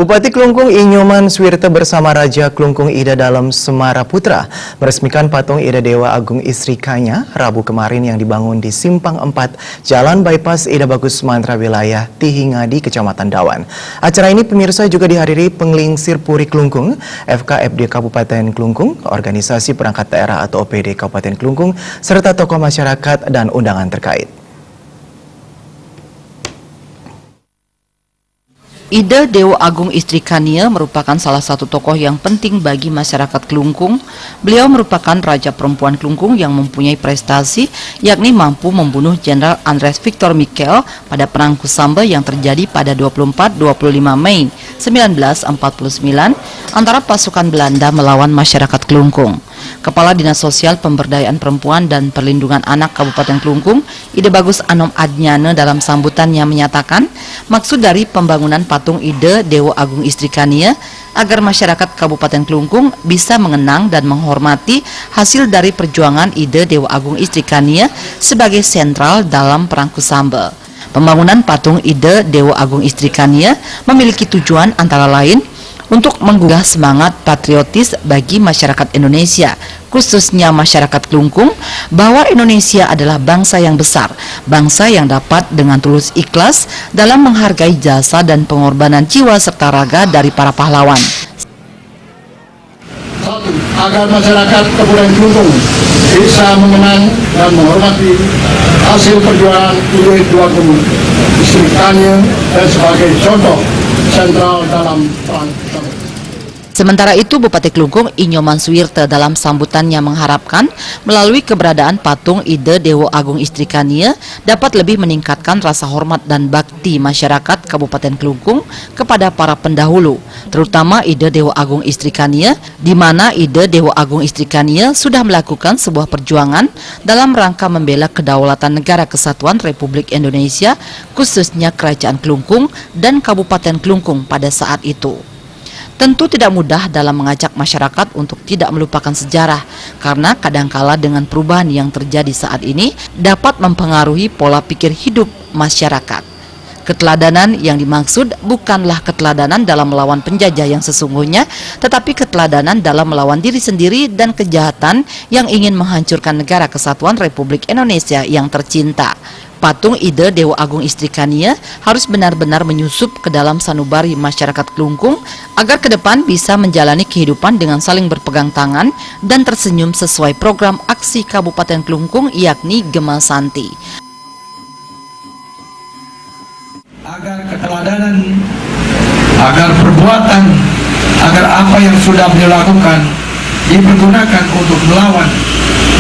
Bupati Klungkung Inyoman Suwirte bersama Raja Klungkung Ida Dalem Semara Putra meresmikan patung Ida Dewa Agung Istri Kanya Rabu kemarin yang dibangun di Simpang 4 Jalan Bypass Ida Bagus Mantra wilayah Tihingadi, Kecamatan Dawan. Acara ini pemirsa juga dihadiri Penglingsir Puri Klungkung, FKFD Kabupaten Klungkung, Organisasi Perangkat Daerah atau OPD Kabupaten Klungkung, serta tokoh masyarakat dan undangan terkait. Ida Dewa Agung Istri Kanya merupakan salah satu tokoh yang penting bagi masyarakat Klungkung. Beliau merupakan raja perempuan Klungkung yang mempunyai prestasi, yakni mampu membunuh Jenderal Andres Victor Michel pada Perang Kusamba yang terjadi pada 24-25 Mei 1949 antara pasukan Belanda melawan masyarakat Klungkung. Kepala Dinas Sosial Pemberdayaan Perempuan dan Perlindungan Anak Kabupaten Klungkung, Ida Bagus Anom Adnyane dalam sambutannya menyatakan, maksud dari pembangunan patung Ida Dewa Agung Istri Kanya agar masyarakat Kabupaten Klungkung bisa mengenang dan menghormati hasil dari perjuangan Ida Dewa Agung Istri Kanya sebagai sentral dalam Perang Kusamba. Pembangunan patung Ida Dewa Agung Istri Kanya memiliki tujuan antara lain untuk menggugah semangat patriotis bagi masyarakat Indonesia, khususnya masyarakat Klungkung, bahwa Indonesia adalah bangsa yang besar, bangsa yang dapat dengan tulus ikhlas dalam menghargai jasa dan pengorbanan jiwa serta raga dari para pahlawan. Satu, agar masyarakat Kabupaten Klungkung bisa mengenang dan menghormati hasil perjuangan Ida Dewa Agung Istri Kanya dan sebagai contoh sentral dalam perang. Sementara itu, Bupati Klungkung Inyoman Suwirte dalam sambutannya mengharapkan melalui keberadaan patung Ida Dewa Agung Istri Kanya dapat lebih meningkatkan rasa hormat dan bakti masyarakat Kabupaten Klungkung kepada para pendahulu, terutama Ida Dewa Agung Istri Kanya, di mana Ida Dewa Agung Istri Kanya sudah melakukan sebuah perjuangan dalam rangka membela kedaulatan Negara Kesatuan Republik Indonesia, khususnya Kerajaan Klungkung dan Kabupaten Klungkung pada saat itu. Tentu tidak mudah dalam mengajak masyarakat untuk tidak melupakan sejarah, karena kadangkala dengan perubahan yang terjadi saat ini dapat mempengaruhi pola pikir hidup masyarakat. Keteladanan yang dimaksud bukanlah keteladanan dalam melawan penjajah yang sesungguhnya, tetapi keteladanan dalam melawan diri sendiri dan kejahatan yang ingin menghancurkan Negara Kesatuan Republik Indonesia yang tercinta. Patung Ida Dewa Agung Istri Kanya harus benar-benar menyusup ke dalam sanubari masyarakat Klungkung agar ke depan bisa menjalani kehidupan dengan saling berpegang tangan dan tersenyum sesuai program aksi Kabupaten Klungkung, yakni Gema Santi. Agar keteladanan, agar perbuatan, agar apa yang sudah beliau lakukan dipergunakan untuk melawan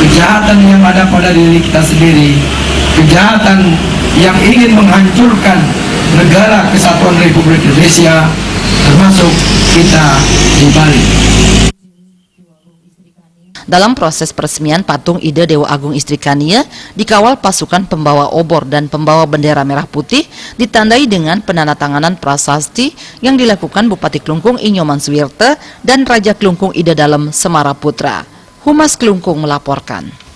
kejahatan yang ada pada diri kita sendiri, kejahatan yang ingin menghancurkan Negara Kesatuan Republik Indonesia, termasuk kita di Bali. Dalam proses peresmian patung Ida Dewa Agung Istri Kanya dikawal pasukan pembawa obor dan pembawa bendera merah putih, ditandai dengan penandatanganan prasasti yang dilakukan Bupati Klungkung Inyoman Suwirte dan Raja Klungkung Ida Dalem Semara Putra. Humas Klungkung melaporkan.